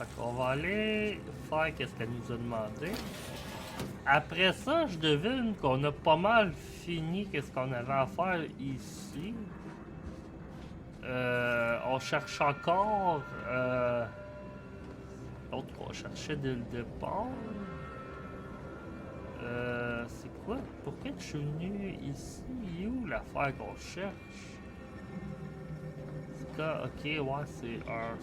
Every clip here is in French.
Fait qu'on va aller faire qu'est-ce qu'elle nous a demandé. Après ça, je devine qu'on a pas mal fini qu'est-ce qu'on avait à faire ici. On cherche encore l'autre qu'on cherchait dès le départ. C'est quoi? Pourquoi je suis venu ici? Il est où l'affaire qu'on cherche? Ok, ouais, c'est un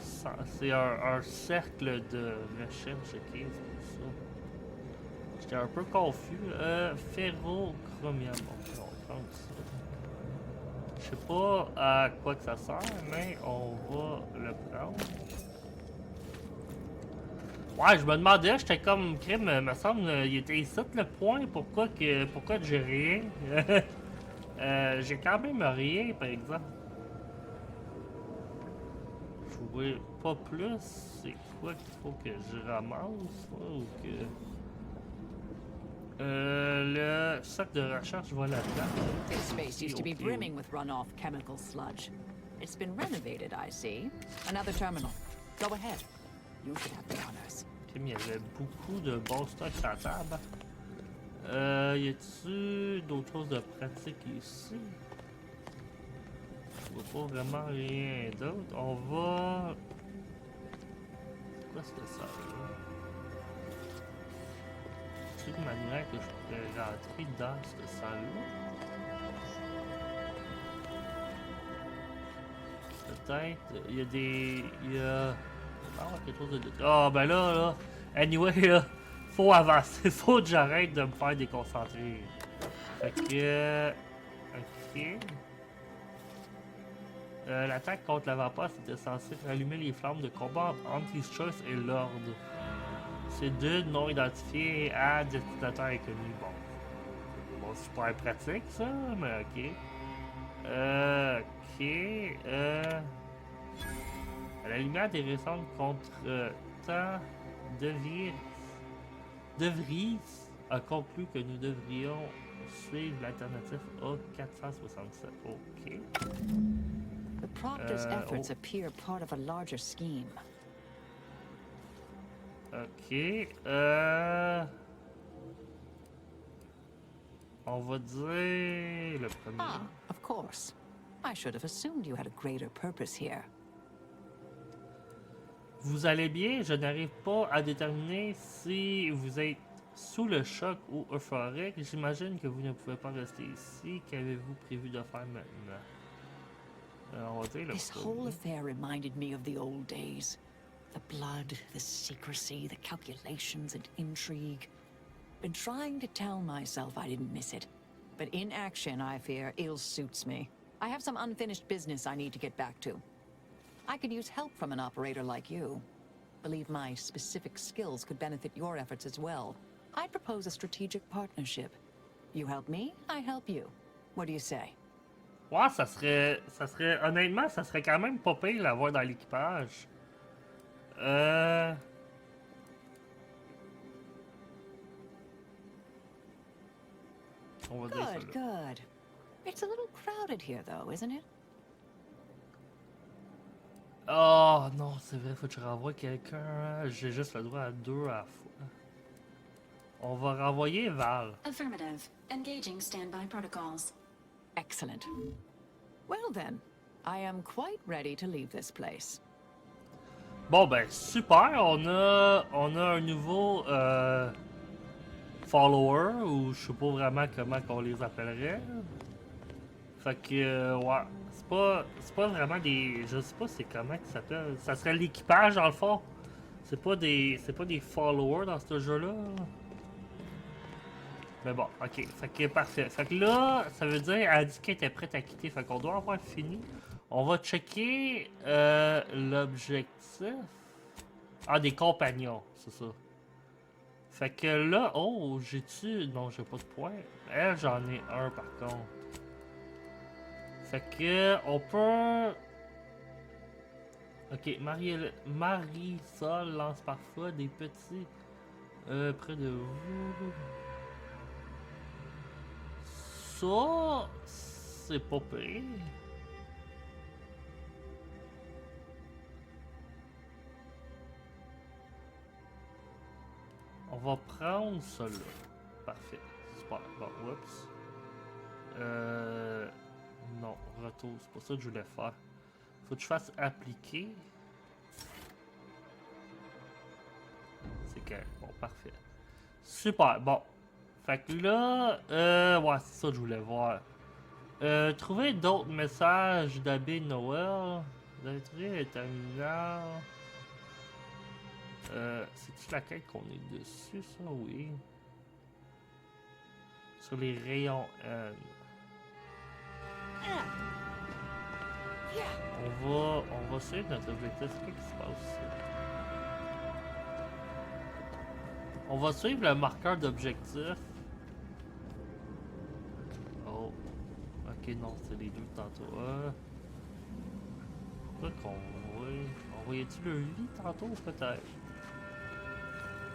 cercle de recherche, ok, c'est pour ça. J'étais un peu confus. Ferrochromium, ok, on va prendre ça. Je sais pas à quoi que ça sert, mais on va le prendre. Ouais, je me demandais, j'étais comme crime, me semble, il était ici le point, pourquoi que j'ai rien? J'ai quand même rien, par exemple. Jouer pas plus, c'est quoi qu'il faut que je ramasse, ou que... le sac de recherche va là-dedans. This space used to be brimming with runoff chemical sludge. It's been renovated, I see. Another terminal. Go ahead. You should have the honors. Ok, mais il y avait beaucoup de bons stocks sur la table. Y a-tu d'autres choses de pratique ici? Je vois pas vraiment rien d'autre. On va... C'est quoi cette salle-là? C'est une manière que je pourrais rentrer dans cette salle-là? Peut-être. Il y a des... Il y a... Ah, quelque chose de... Ah, ben là... Anyway, là... Faut avancer. Faut que j'arrête de me faire déconcentrer. Fait que... Ok... L'attaque contre l'avant-poste était censée rallumer les flammes de combat entre East-Choice et l'Ordre. Ces deux non identifiés à destinataire inconnu. Bon, super pratique ça, mais ok. À la lumière des récentes contre-temps, De Vries a conclu que nous devrions suivre l'alternative A467. Ok. The Proctor's efforts appear part of a larger scheme. Ok. On va dire le premier. Ah, of course. I should have assumed you had a greater purpose here. Vous allez bien? Je n'arrive pas à déterminer si vous êtes sous le choc ou euphorique. J'imagine que vous ne pouvez pas rester ici. Qu'avez-vous prévu de faire maintenant? On va dire le This premier. whole affair reminded me of the old days. The blood, the secrecy, the calculations and intrigue. Been trying to tell myself I didn't miss it. But in action, I fear, ill suits me. I have some unfinished business I need to get back to. I could use help from an operator like you. Believe my specific skills could benefit your efforts as well. I'd propose a strategic partnership. You help me, I help you. What do you say? Ouais, honnêtement, ça serait quand même pas pire l'avoir dans l'équipage. On va dire ça là. Good, good. It's a little crowded here though, isn't it? Oh non, c'est vrai, faut que je renvoie quelqu'un. J'ai juste le droit à 2 à la fois. On va renvoyer Val. Affirmative. Engaging standby protocols. Excellent. Well then, I am quite ready to leave this place. Bon ben super, on a un nouveau follower, ou je sais pas vraiment comment qu'on les appellerait. Fait que ouais, c'est pas vraiment des, je sais pas c'est comment que ça s'appelle. Ça serait l'équipage dans le fond. C'est pas des followers dans ce jeu-là. Mais bon, ok, fait que parfait. Fait que là, ça veut dire, elle a dit qu'elle était prête à quitter, fait qu'on doit avoir fini. On va checker l'objectif. Ah, des compagnons, c'est ça. Fait que là, oh, j'ai-tu... Non, j'ai pas de points. Elle, j'en ai un par contre. Fait que, on peut... Ok, Marisol lance parfois des petits... près de vous... Ça, c'est pas pire. On va prendre ça là. Parfait. Super. Bon, oups. Non, retour. C'est pas ça que je voulais faire. Faut que je fasse appliquer. C'est correct. Bon, parfait. Super. Bon. Fait que là, ouais, c'est ça que je voulais voir. Trouver d'autres messages d'Abbé Noël. Vous avez trouvé les terminal. C'est-tu la quête qu'on est dessus, ça? Oui. Sur les rayons N. On va suivre notre objectif. C'est quoi qui se passe ici? On va suivre le marqueur d'objectif. Oh. Ok, non, c'est les deux tantôt. Pourquoi qu'on voit? On voyait-tu le lit tantôt, peut-être?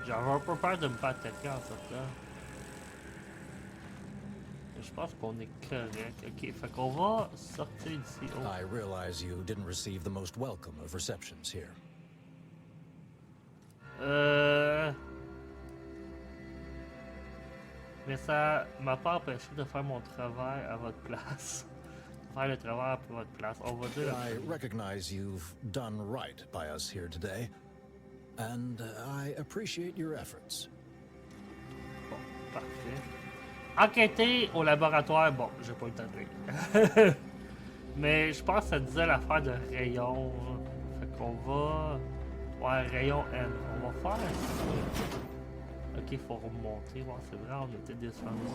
J'avais un peu peur de me faire attaquer en sortant. Je pense qu'on est correct. Ok, fait qu'on va sortir d'ici. Oh. I realize you didn't receive the most welcome of receptions here. Mais ça m'a pas empêché de faire mon travail à votre place. Faire le travail à votre place. On va dire. I recognize you've done right by us here today, and I appreciate your efforts. Bon, parfait. Enquêter au laboratoire. Bon, j'ai pas eu le temps de lire. Mais je pense que ça disait l'affaire de rayon. Fait qu'on va. Ouais, rayon N. On va faire ça. Ok, il faut remonter. Ouais, c'est vrai, on était descendu.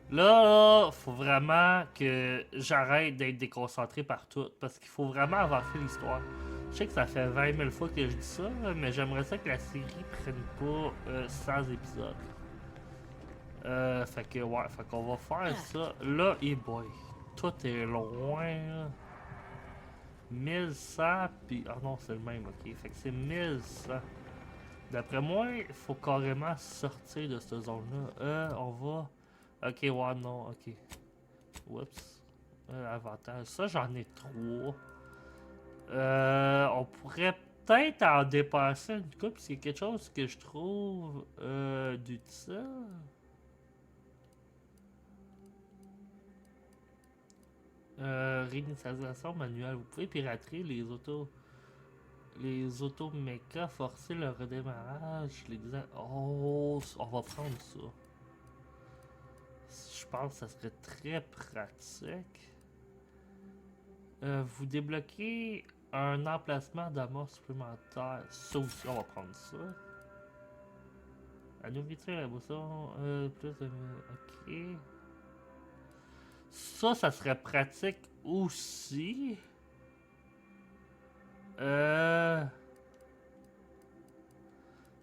Là, faut vraiment que j'arrête d'être déconcentré par tout. Parce qu'il faut vraiment avancer l'histoire. Je sais que ça fait 20 000 fois que je dis ça, mais j'aimerais ça que la série prenne pas 100 épisodes. Fait que, ouais, fait qu'on va faire ça. Là, et boy, tout est loin, là. 1100, puis... Ah non, c'est le même, ok. Fait que c'est 1100. D'après moi, il faut carrément sortir de cette zone-là. On va... Ok, ouais, non, ok. Oups. Avantage. Ça, j'en ai 3. On pourrait peut-être en dépasser une couple, c'est quelque chose que je trouve d'utile. Réinitialisation manuelle. Vous pouvez pirater les autos méca, forcer le redémarrage, Oh, on va prendre ça. Je pense que ça serait très pratique. Vous débloquez un emplacement d'amour supplémentaire. Ça aussi, on va prendre ça. La nourriture, la boisson, plus de... Ok. Ça serait pratique aussi.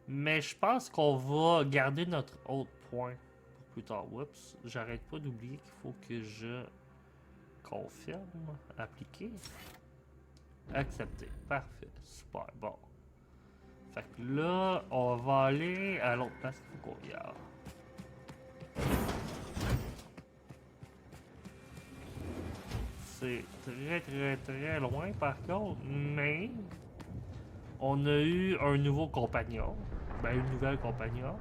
Mais je pense qu'on va garder notre autre point pour plus tard. Oups, j'arrête pas d'oublier qu'il faut que je confirme. Appliquer. Accepter. Parfait. Super. Bon. Fait que là, on va aller à l'autre place qu'il faut qu'on regarde. C'est très loin par contre, mais on a eu un nouveau compagnon. Ben, une nouvelle compagnon.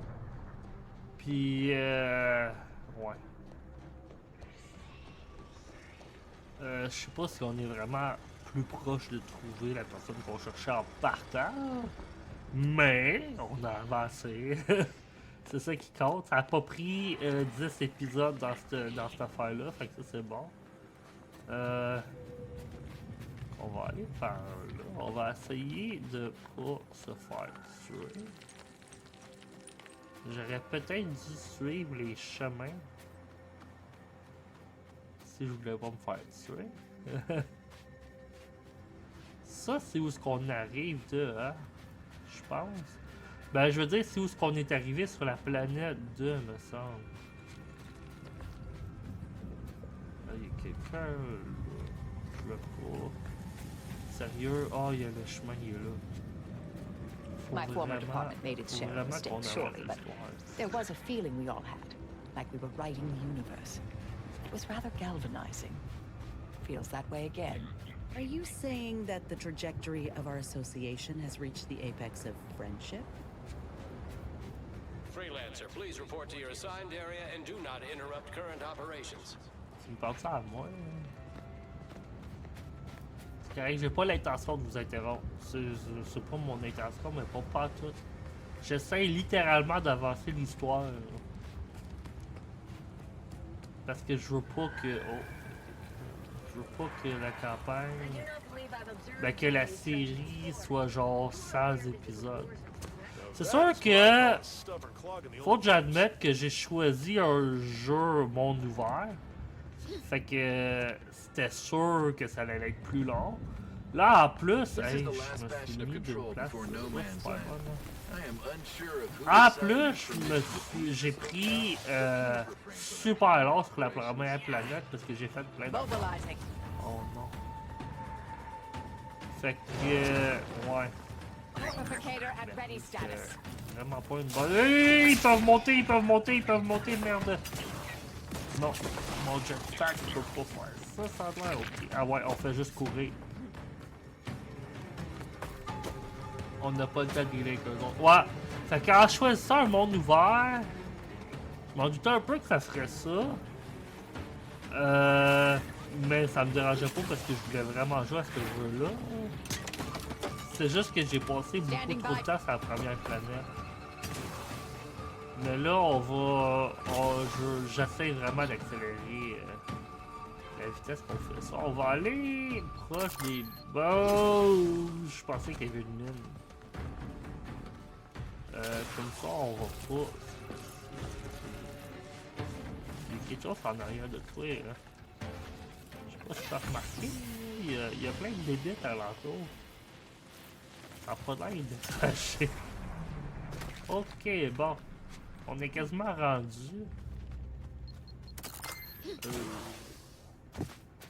Puis, ouais. Je sais pas si on est vraiment plus proche de trouver la personne qu'on cherchait en partant. Mais, on a avancé. C'est ça qui compte. Ça a pas pris 10 épisodes dans cette affaire-là. Fait que ça, c'est bon. On va aller par là. On va essayer de pas se faire tuer. J'aurais peut-être dû suivre les chemins. Si je voulais pas me faire tuer. Ça, c'est où est-ce qu'on arrive de, hein? Je pense. Ben, je veux dire, c'est où est-ce qu'on est arrivé sur la planète de, me semble. Il y a quelqu'un là. Je veux pas. Sérieux? Oh, il y a le chemin, il est là. My former department made its share of mistakes, surely, but there was a feeling we all had, like we were writing the universe. It was rather galvanizing. Feels that way again. Are you saying that the trajectory of our association has reached the apex of friendship? Freelancer, please report to your assigned area and do not interrupt current operations. Tu me parles ça à moi? C'est correct, j'ai pas l'intention de vous interrompre. C'est pas mon intention, mais pas tout. J'essaie littéralement d'avancer l'histoire. Parce que je veux pas que... Oh. Je veux pas que la campagne... Ben que la série soit genre 100 épisodes. C'est sûr que... Faut que j'admette que j'ai choisi un jeu monde ouvert. Fait que c'était sûr que ça allait être plus long. Là en plus, hey, je me suis mis d'une place. En plus, j'ai pris super long sur la première planète parce que j'ai fait plein de... Oh non. Fait que... ouais. Vraiment pas une bonne... Hey, ils peuvent monter, ils peuvent monter, ils peuvent monter, merde. Non, mon jetpack peut pas faire ça, ça a l'air ok. Ah ouais, on fait juste courir. On n'a pas le temps de dealer avec eux autres. Ouais, fait qu'en choisissant un monde ouvert, je m'en doutais un peu que ça ferait ça. Mais ça me dérangeait pas parce que je voulais vraiment jouer à ce jeu-là. C'est juste que j'ai passé beaucoup trop de temps sur la première planète. Mais là, on va... j'essaie vraiment d'accélérer la vitesse qu'on fait ça. On va aller proche des... Oh, je pensais qu'il y avait une mine. Comme ça, on va pas... Il y a quelque chose en arrière de toi, hein. Je sais pas si tu as remarqué, il y a plein de débites alentour. Ça n'a pas l'air de cracher. Ok, bon. On est quasiment rendu.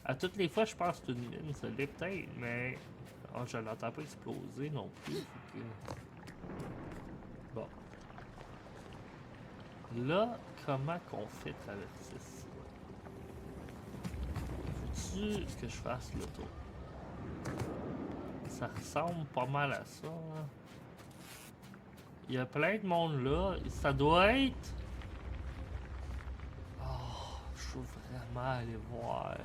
À toutes les fois, je pense que c'est une mine, ça l'est peut-être, mais oh, je l'entends pas exploser non plus. Que... Bon. Là, comment qu'on fait traverser ça? Faut-tu que je fasse le tour? Ça ressemble pas mal à ça. Hein? Il y a plein de monde là. Ça doit être... Oh, je veux vraiment aller voir.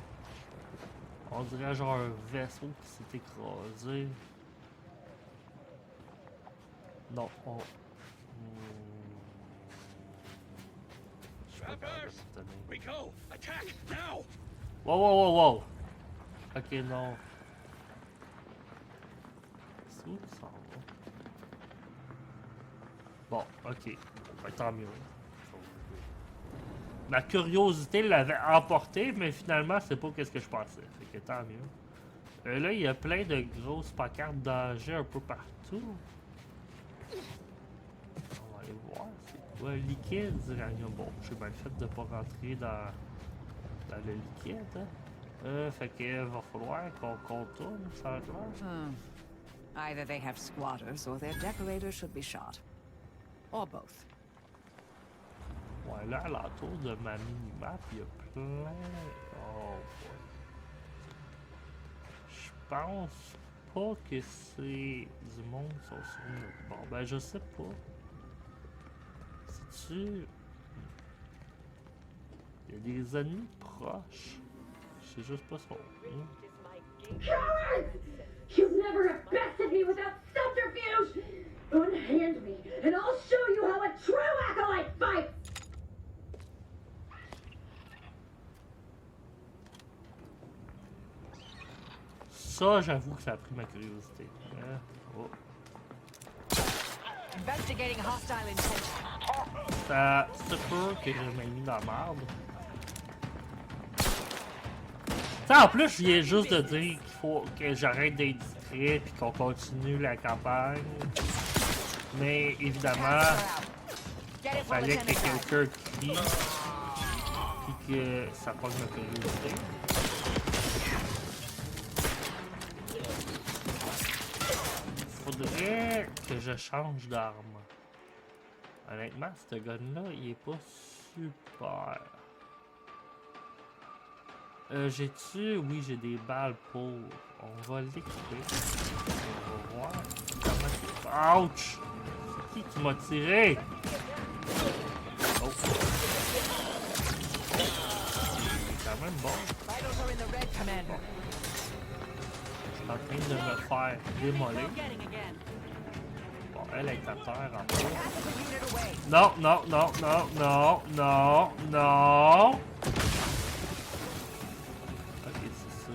On dirait genre un vaisseau qui s'est écrasé. Non, on... Je peux pas Rico, attack now! Wow! Ok, non. C'est où ça va? Bon, ok. Ben, tant mieux. Ma curiosité l'avait emporté, mais finalement, c'est pas ce que je pensais. Fait que tant mieux. Là, il y a plein de grosses pancartes danger un peu partout. On va aller voir. C'est quoi? Liquide, uranium. Bon, j'ai bien fait de pas rentrer dans le liquide. Hein. Fait que va falloir qu'on contourne, ça va être clair. Either they have squatters or their decorators should be shot. Or both. Ouais, là, à l'entour de ma mini-map, il y a plein... Oh, boy. Je pense pas que c'est du monde qui sont sur nous. Bon, ben, je sais pas. C'est-tu... Il y a des ennemis proches. Je sais juste pas son nom. Cowards! You've never have bested me without subterfuge! Unhand me, and I'll show you how a true acolyte fights! Ça, j'avoue que ça a pris ma curiosité. Oh. Investigating hostile intention. Ça se peut que je m'ai mis dans la merde. Ça, en plus, je viens juste de dire qu'il faut que j'arrête d'être distrait et qu'on continue la campagne. Mais évidemment, il fallait que quelqu'un crie et que ça prenne ma curiosité. Faudrait que je change d'arme. Honnêtement, ce gun-là, il est pas super. J'ai-tu... Oui, j'ai des balles pour... On va l'équiper. On va voir comment... Ouch! C'est qui m'a tiré? Oh. C'est quand même bon. Vitals are in the red, Commander. Je suis en train de me faire démolir. Getting again. Bon, elle est à terre en Half of the unit away. Non, non, non, non, non, non, non. Ok, c'est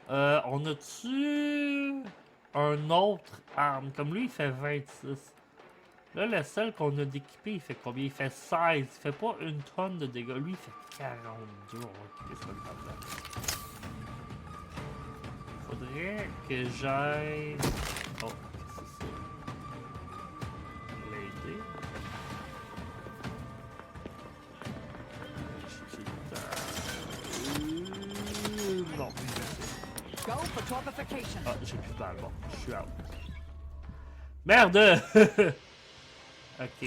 ça. On a-tu un autre arme? Comme lui, il fait 26. Là, le seul qu'on a d'équipé, il fait combien? Il fait 16. Il fait pas une tonne de dégâts. Lui, il fait 42. On va équiper ça là-dedans. Faudrait que j'aille... Oh, c'est ça. L'aider. Non, Go for torpification. ah, j'ai plus de balles. Bon, je suis out. Merde! Ok.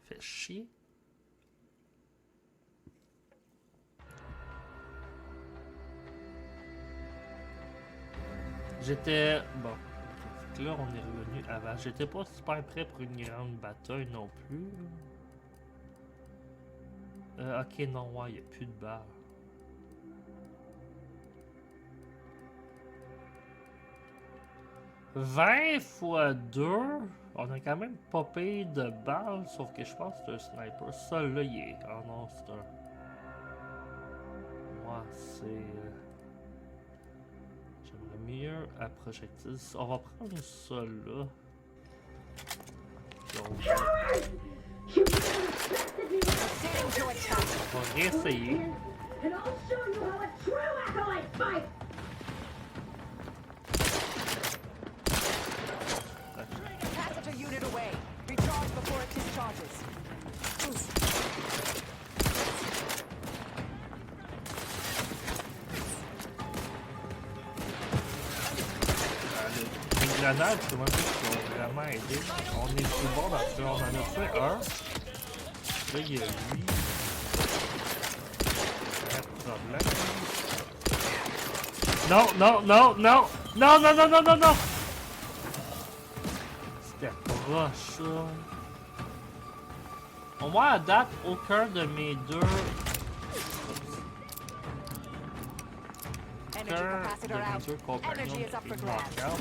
Fait chier. J'étais... Bon. Fait que là, on est revenu avant. J'étais pas super prêt pour une grande bataille non plus. Ok, non, ouais, y a plus de balles. « 20 fois 2, on a quand même pas payé de balles, sauf que je pense que c'est un sniper. Ça là, il est... Oh non, c'est un... Moi, c'est... J'aimerais mieux à projectile. On va prendre ça là. Puis on va... On va réessayer. And I'll show you how a true acolyte fights! Passenger unit away. Recharge before it discharges. Les grenades, c'est moi qui ont vraiment aidé. On est tout bon parce qu'on en a fait un. Là, il y a lui. Pas de problème. Non, non, non, non! Non, non, non, non, non, non! C'était proche, ça. Au moins, à date, aucun de mes deux... Energy Aucun de capacitor mes out. deux compagnons Energy is up for est grabs. knockout.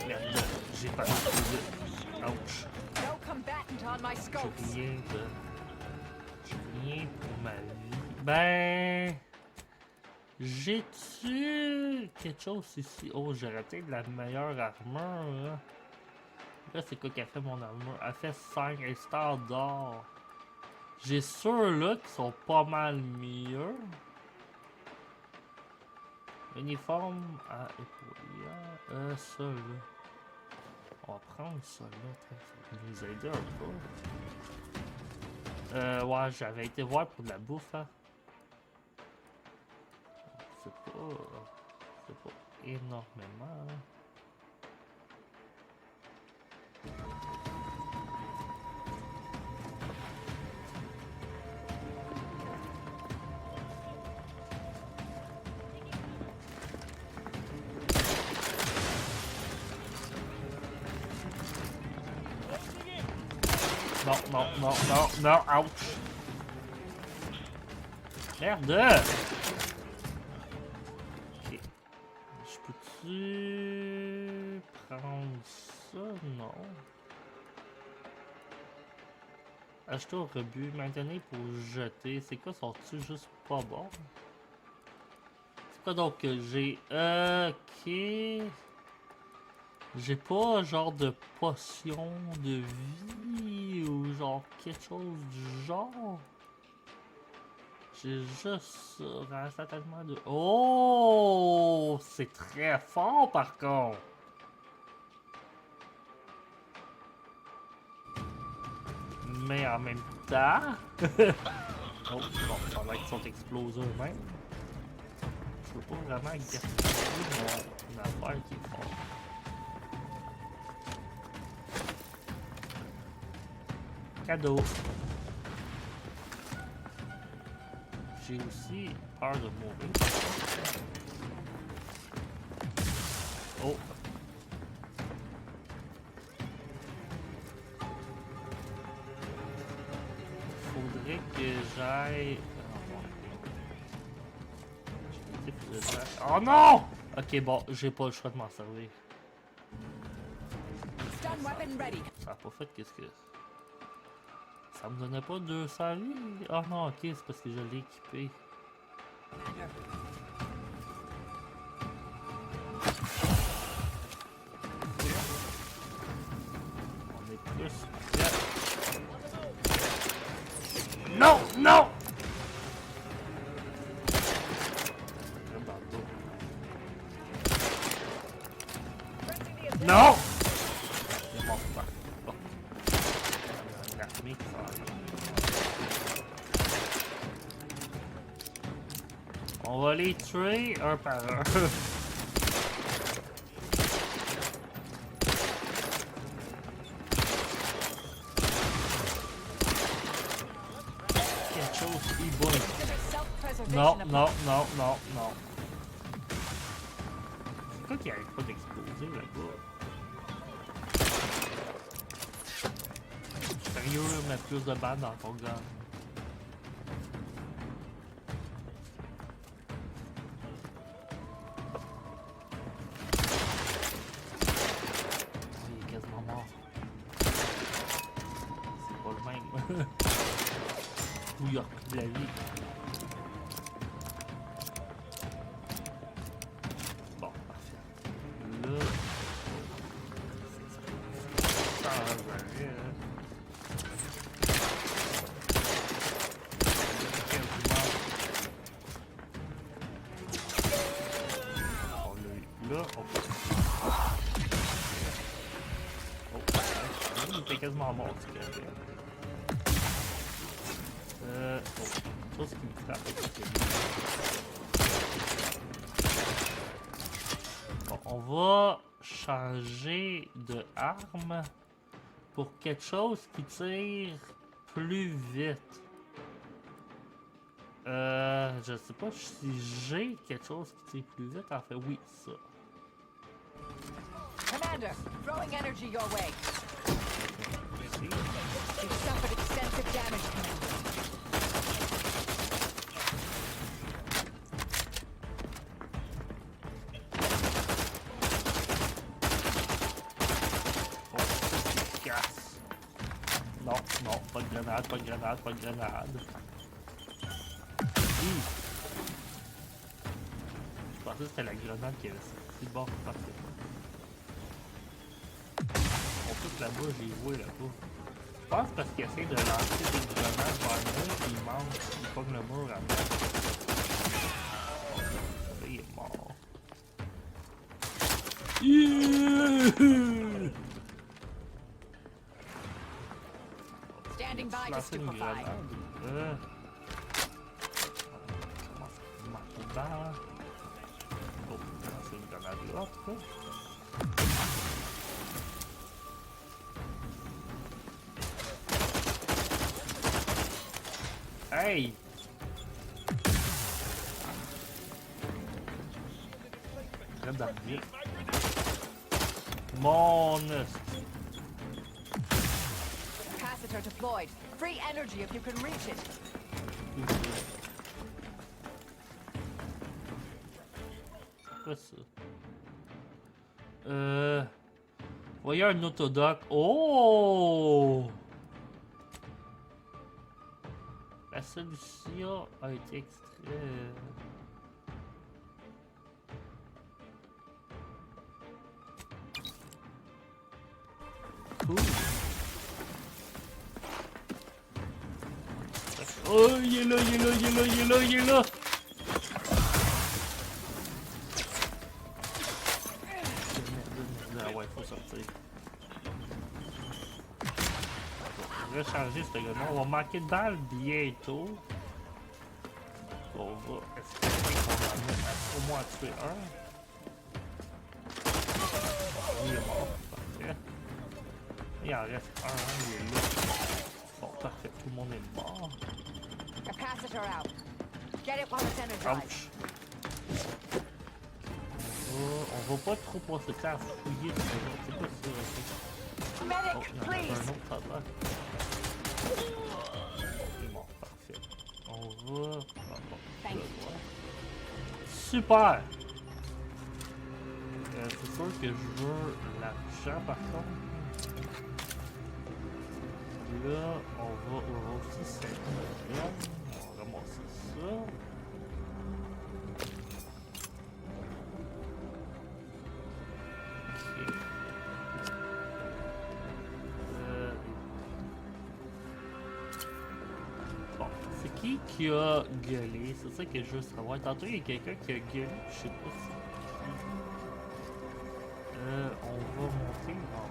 Merde, j'ai pas trouvé. Ouch. No combatant on my scopes. J'ai rien pour ma vie. Ben... J'ai-tu quelque chose ici? Oh, j'aurais peut-être de la meilleure armure, là. Là, c'est quoi qu'elle fait mon armure? Elle fait 5 stars d'or. J'ai ceux-là qui sont pas mal mieux. Uniforme à épaulière. Ça, là. On va prendre ça, là. Ça va nous aider un peu. Ouais, j'avais été voir pour de la bouffe, hein. C'est pas énormément. Hein. Non, non, non, non, non, ouch! Merde! Ok. Je peux-tu prendre ça? Non. Acheter au rebut, maintenir pour jeter. C'est quoi, sont-ils juste pas bons? C'est quoi donc que j'ai? Ok. J'ai pas genre de potion de vie ou genre quelque chose du genre. J'ai juste rassemblement de... Oh! C'est très fort par contre! Mais en même temps... oh, bon, ça va qu'ils sont explosés eux-mêmes. Je peux pas vraiment gaspiller mon affaire qui est fort. Cadeau. J'ai aussi peur de mourir. Oh. Faudrait que j'aille... Oh non! Ok, bon, j'ai pas le choix de m'en servir. Ça a pas fait qu'est-ce que... Ça me donnait pas 200 vies? Oh non, ok, c'est parce que je l'ai équipé. On est plus prêts. Non! Non! Non! Il est mort pas. Bon. Une armée qui s'en vient. On va les tuer un par un. Quelque chose qui bouge. Non, non, non, non, non. C'est quoi qui arrête pas d'exploser là-bas? Sérieux, mettre plus de balles dans ton gun. Il est quasiment mort. C'est pas le même. Où il a repris de la vie. Bon, parfait. Là... Ça va aller, hein. Là, on peut... Oh, il était quasiment mort, ce qu'il avait. Oh, chose qui me frappe. Bon, on va changer de arme pour quelque chose qui tire plus vite. Je sais pas si j'ai quelque chose qui tire plus vite. En fait, oui, ça. Commander, throwing energy your way. Merci. You've suffered extensive damage, Commander. Oh, c'est efficace. Non, non, pas de grenade, pas de grenade, pas de grenade. Je pensais que c'était la grenade qui avait sorti. Bon, parfait. On pousse là-bas, j'ai joué là-bas. Je pense parce qu'il essaie de lancer des grenades vers le mur, puis il manque, il pogne le mur à bas. Là, il est mort. Yeah! Standing by to Lancer une stupefy. grenade. Comment ça marche dedans? Oh, lancer une grenade là, en tout cas. Hey! Arrête d'arriver. Mon esti. Capacitor deployed. Free energy if you can reach it. C'est quoi ça? Voyez un autodoc. Oh! La solution a été extraite. Cool. Oh, il est là, il est là, il est là, il est là, il est là! Ah ouais, faut sortir. On va changer ce gars-là. On va manquer de balles bientôt. On va espérer qu'on en ait au moins tué un. Il est mort, parfait. Il en reste un, il est là. Bon, parfait, tout le monde est mort. Capacitor out. Get it while it's energized. Ouch. On va pas trop passer le temps à fouiller tout ça, c'est pas sûr. Oh, il y en a un autre là-bas. Il est mort, parfait. On va... Ah, bon, là, voilà. Super! C'est sûr que je veux l'argent par contre. Là, on va aussi s'inquiéter. On va ramasser ça. Ok. Bon, c'est qui a gueulé? C'est ça que je veux savoir. Tantôt, il y a quelqu'un qui a gueulé. Je sais pas si... on va monter en haut.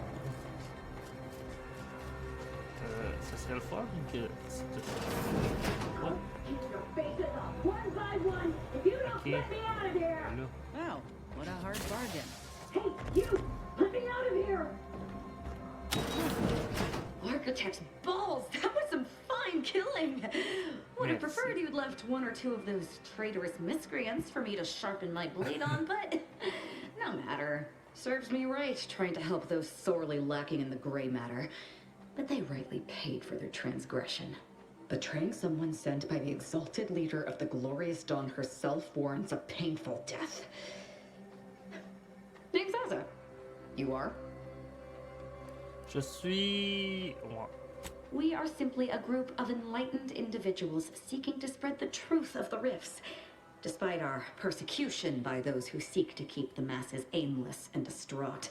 Ça serait le fun que... Oh. One by one, if you don't Ok. let me out of here! Là. Wow, what a hard bargain. Hey, you! Let me out of here! Architect's balls! That was some fine killing! Would have Merci. preferred you'd left one or two of those traitorous miscreants for me to sharpen my blade on, but no matter. Serves me right trying to help those sorely lacking in the gray matter. But they rightly paid for their transgression. Betraying someone sent by the exalted leader of the glorious dawn herself warrants a painful death. Name's Zaza. You are? Je suis... Ouais. We are simply a group of enlightened individuals seeking to spread the truth of the rifts, despite our persecution by those who seek to keep the masses aimless and distraught.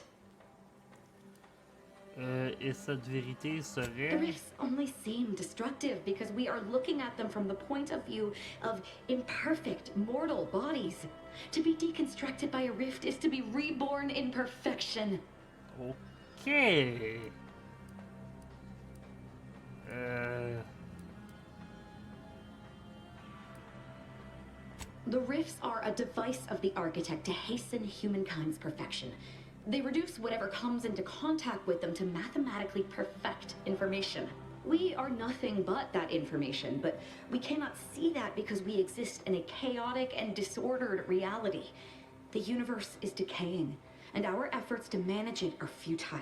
Et cette vérité The serait... rifts only seem destructive because we are looking at them from the point of view of imperfect, mortal bodies. To be deconstructed by a rift is to be reborn in perfection. Ok. The rifts are a device of the architect to hasten humankind's perfection. They reduce whatever comes into contact with them to mathematically perfect information. We are nothing but that information, but we cannot see that because we exist in a chaotic and disordered reality. The universe is decaying, and our efforts to manage it are futile.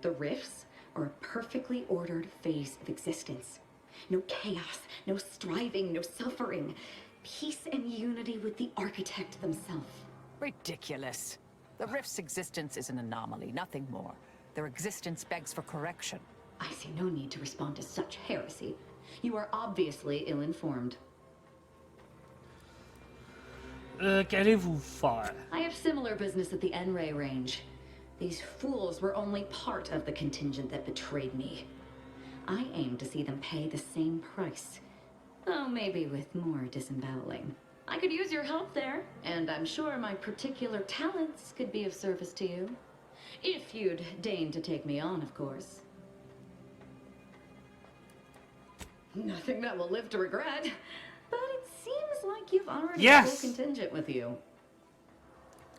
The rifts are a perfectly ordered phase of existence. No chaos, no striving, no suffering. Peace and unity with the architect themselves. Ridiculous. The rift's existence is an anomaly, nothing more. Their existence begs for correction. I see no need to respond to such heresy. You are obviously ill-informed. Qu'allez-vous faire? I have similar business at the N-Ray range. These fools were only part of the contingent that betrayed me. I aim to see them pay the same price, though maybe with more disemboweling. I could use your help there, and I'm sure my particular talents could be of service to you. If you'd deign to take me on, of course. Nothing that will live to regret, but it seems like you've already a Yes! full contingent with you.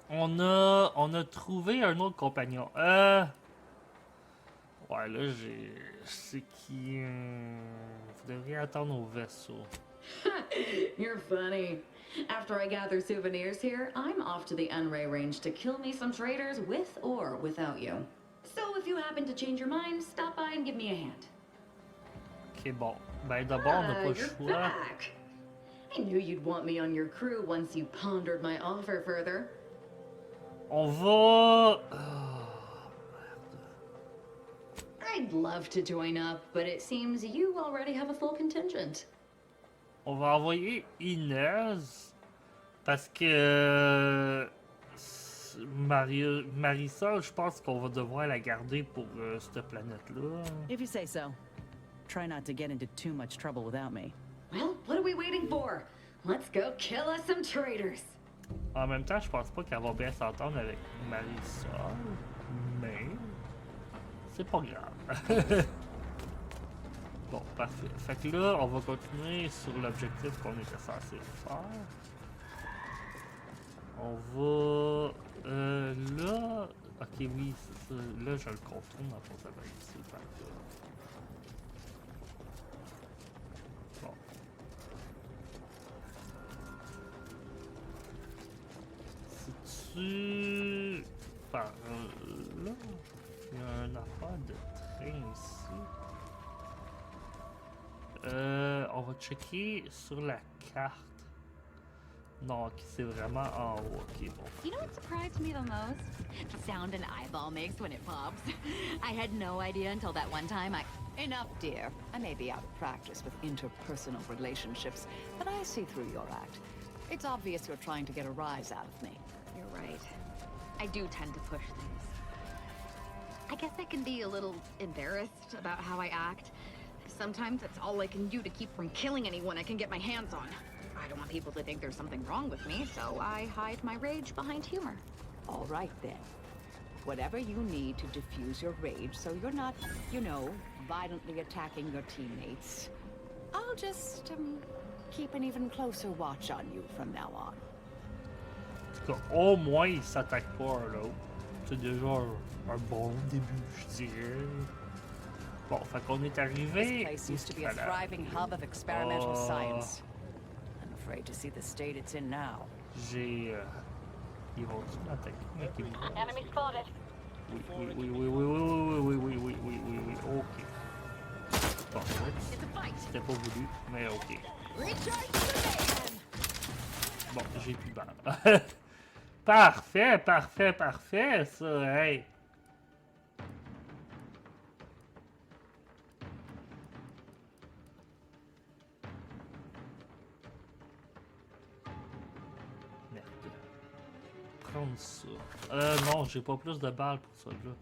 On a trouvé un autre compagnon. Ouais, là, c'est qui... Vous devriez attendre au vaisseau. You're funny. After I gather souvenirs here, I'm off to the N-Ray range to kill me some traitors with or without you. So if you happen to change your mind, stop by and give me a hand. Ok, bon. Ben d'abord, on n'a pas le You're choix. back. I knew you'd want me on your crew once you pondered my offer further. On va... I'd love to join up, but it seems you already have a full contingent. On va envoyer Inez parce que Marisol, je pense qu'on va devoir la garder pour cette planète-là. If you say so. Try not to get into too much trouble without me. Well, what are we waiting for? Let's go kill us some traitors. En même temps, je pense pas qu'elle va bien s'entendre avec Marisol, mais c'est pas grave. Bon, parfait. Fait que là, on va continuer sur l'objectif qu'on était censé faire. On va... là... Ok, oui, c'est ça. Là, je le contourne dans ça va ici. Parfait. Bon. Si tu... par là... Il y a une affaire de train ici. On va checker sur la carte. Non, ok, c'est vraiment en haut. Ok, bon. You know what surprised me the most? The sound an eyeball makes when it pops. I had no idea until that one time Enough, dear. I may be out of practice with interpersonal relationships, but I see through your act. It's obvious you're trying to get a rise out of me. You're right. I do tend to push things. I guess I can be a little embarrassed about how I act. Sometimes that's all I can do to keep from killing anyone I can get my hands on. I don't want people to think there's something wrong with me, so I hide my rage behind humor. All right, then. Whatever you need to diffuse your rage so you're not, you know, violently attacking your teammates. I'll just, keep an even closer watch on you from now on. En tout cas, au moins, il s'attaque pas à l'autre. C'est déjà un bon début, je dirais. Bon, fait qu'on est arrivé. This place used to be a thriving hub of experimental science. I'm afraid to see the state it's in now. J'ai... Ils vont-tu m'attaquer? Enemy spotted. Oui, ok. Bon, c'était pas voulu, mais ok. Bon, j'ai plus peur. Parfait, ça, hey! Merde. Prendre ça. Non, j'ai pas plus de balles pour ça, là.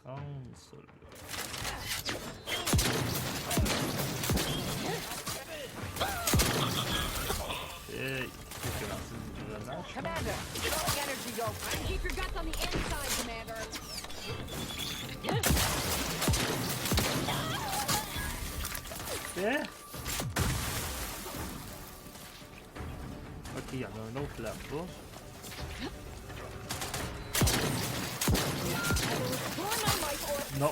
Prendre ça, là. Hey, Commander, throwing energy go. Keep your guts on the inside, Commander. Yeah. Ok, il y en a un autre là-bas. Non.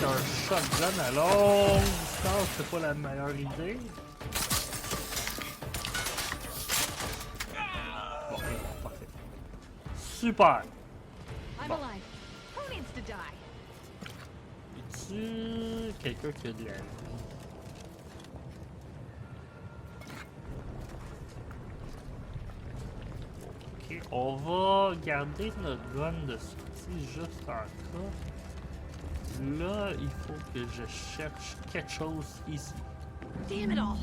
Un shotgun à longue distance, c'est pas la meilleure idée. Bon, parfait. Super! I'm Bon. alive. Who needs to die? Es-tu quelqu'un qui a de la vie? Ok, on va garder notre gun de sortie juste en cas. Là, il faut que je cherche quelque chose ici. Damn it all.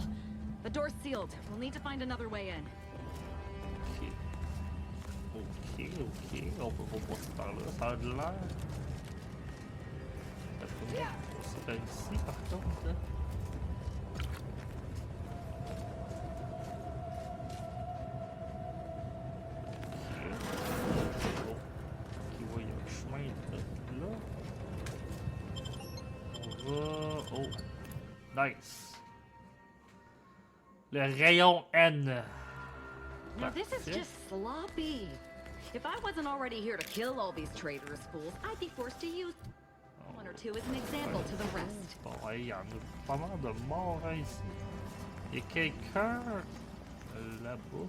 The door's sealed. We'll need to find another way in. Ok. On peut pas passer par là. Ça a de l'air. Ça serait ici, par contre. Là. Ok, ouais, il y a un chemin de là. Oh, nice. Le rayon N. Now this is just sloppy. If I wasn't already here to kill all these traitorous fools, I'd be forced to use one or two as an example to the rest. Bon, il y en a pas mal de morts hein, ici. Il y a quelqu'un là-bas.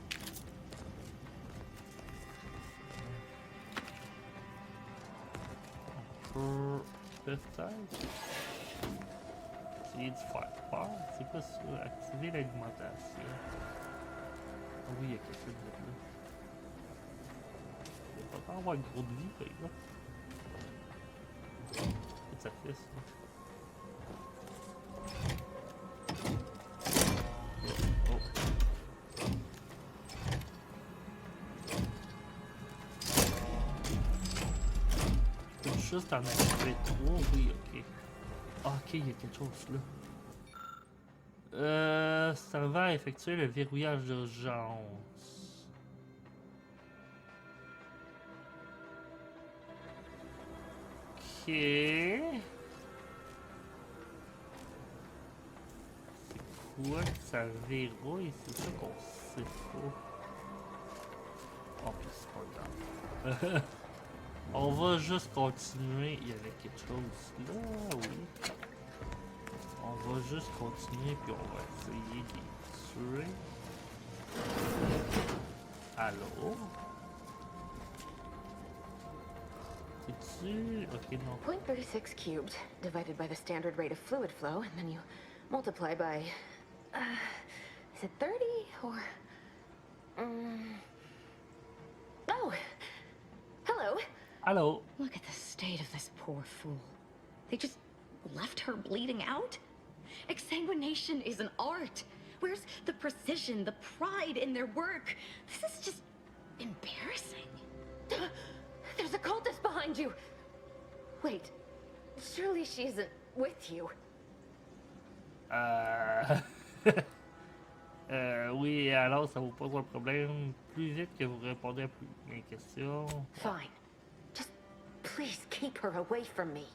On peut peut-être essayer de faire peur. C'est quoi ça? Activer l'alimentation. Ah oui, il y a quelque chose de là. Il va pas avoir gros de vie, par exemple. Qu'est-ce que ça fait, ça? juste en activer 3, oui, ok. Ah, ok, il y a quelque chose là. Ça va effectuer le verrouillage d'urgence. Ok. C'est quoi que ça verrouille? C'est ça qu'on sait pas. Oh, puis c'est pas grave. On va juste continuer. Il y avait quelque chose là, oui. On va juste continuer puis on va essayer de les tuer. Allô? C'est-tu? Ok, non. 0.36 cubed divided by the standard rate of fluid flow, and then you multiply by. Is it 30 or? Oh, hello. Hello. Look at the state of this poor fool. They just left her bleeding out? Exsanguination is an art. Where's the precision, the pride in their work? This is just embarrassing. There's a cultist behind you. Wait, surely she isn't with you. Oui, alors ça vous pose un problème plus vite que vous répondez à mes questions. Fine. Just please keep her away from me.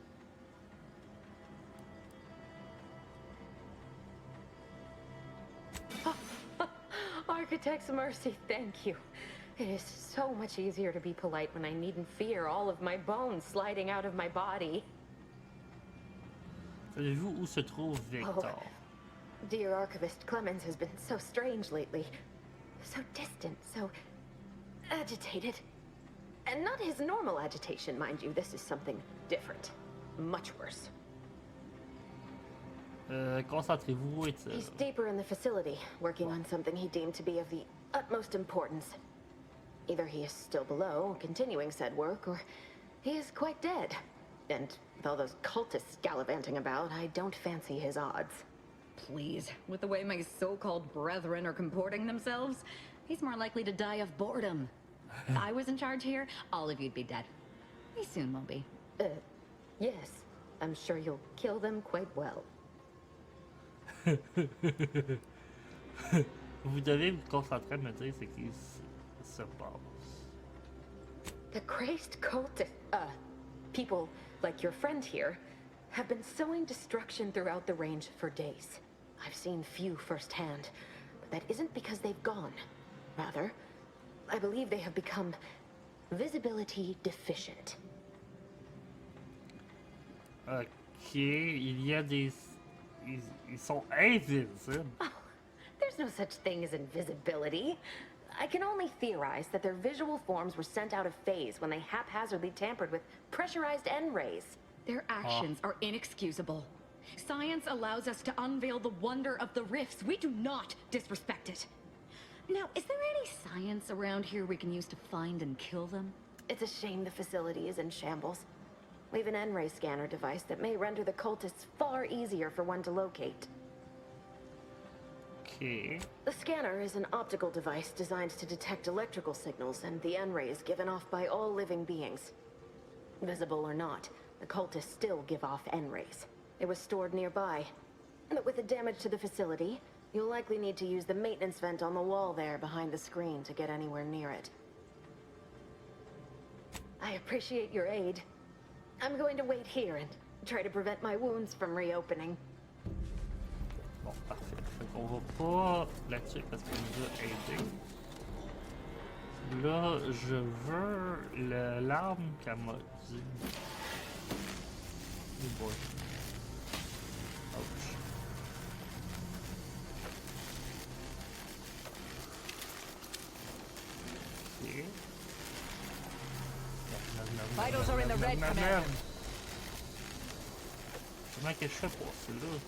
Architect's mercy, thank you. It is so much easier to be polite when I needn't fear all of my bones sliding out of my body. Savez-vous où se trouve Victor? Oh, dear Archivist Clemens has been so strange lately. So distant, so agitated. And not his normal agitation, mind you. This is something different. Much worse. Concentrez-vous, où est-il? He's deeper in the facility, working on something he deemed to be of the utmost importance. Either he is still below, continuing said work, or he is quite dead. And with all those cultists gallivanting about, I don't fancy his odds. Please, with the way my so-called brethren are comporting themselves, he's more likely to die of boredom. If I was in charge here, all of you'd be dead. He soon will be. Yes. I'm sure you'll kill them quite well. Vous devez vous concentrer à me dire ce qui se passe. The crazed cultist, people like your friend here, have been sowing destruction throughout the range for days. I've seen few firsthand, but that isn't because they've gone. Rather, I believe they have become visibility deficient. Ok, il y a des... Ils sont invisibles. Oh, there's no such thing as invisibility. I can only theorize that their visual forms were sent out of phase when they haphazardly tampered with pressurized N-rays. Their actions are inexcusable. Science allows us to unveil the wonder of the rifts. We do not disrespect it. Now, is there any science around here we can use to find and kill them? It's a shame the facility is in shambles. We've an N-ray scanner device that may render the cultists far easier for one to locate. Okay. The scanner is an optical device designed to detect electrical signals and the N-rays given off by all living beings. Visible or not, the cultists still give off N-rays. It was stored nearby. But with the damage to the facility, you'll likely need to use the maintenance vent on the wall there behind the screen to get anywhere near it. I appreciate your aid. I'm going to wait here and try to prevent my wounds from reopening. Bon, parfait. Fait qu'on va pas là-dessus parce qu'il nous a aidé. Là, je veux l'arme qu'elle m'a dit. Oh boy. Ouch. Ok. Vitals are in the red, Commander. Comment que je fais pour celui-là?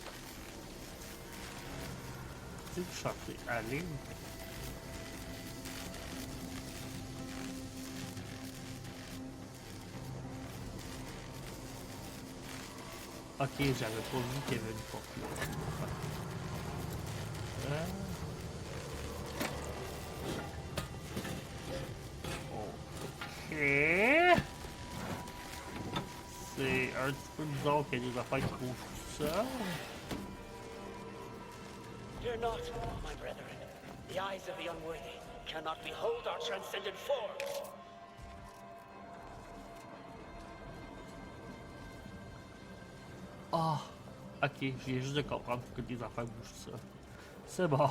Tu sais, chanter à ligne. Ok, j'avais pas vu qu'il y avait une porte là. Ok. c'est un petit peu bizarre qu'il y ait des affaires qui bougent tout ça. Fear not, my brethren. The eyes of the unworthy cannot behold our transcendent forms. Ah, ok, je viens juste de comprendre pourquoi des affaires bougent ça. C'est bon.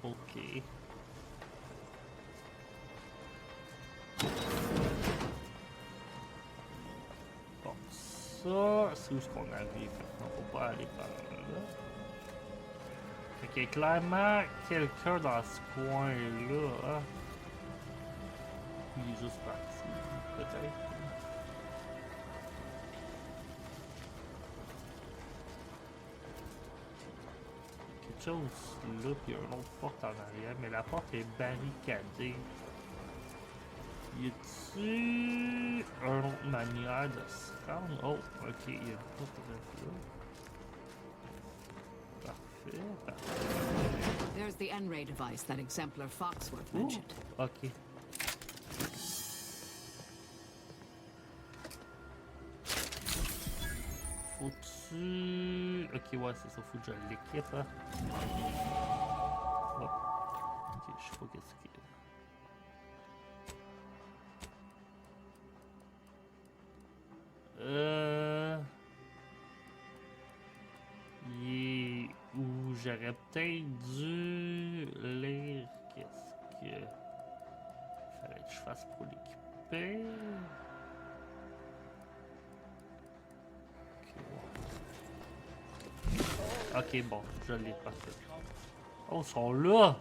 Ok. Bon, ça, c'est où est-ce qu'on arrive? On peut pas aller par là. Fait qu'il y a clairement quelqu'un dans ce coin-là. Hein? Il est juste parti, peut-être. Quelque chose là, puis il y a une autre porte en arrière, mais la porte est barricadée. Y a-t-il une autre manière de se rendre? Oh, ok, il y a une porte là. Parfait, parfait. There's the N-ray device that Exemplar Foxworth Ouh, mentioned. ok. Faut-tu... Ok, ouais, c'est ça, faut que je l'équipe. Hein. Oh. Ok, je sais pas qu'est-ce qu'il y a. Il est où j'aurais peut-être dû lire qu'est-ce que fallait que je fasse pour l'équiper. Ok, bon, je l'ai parfait. Oh, ils sont là!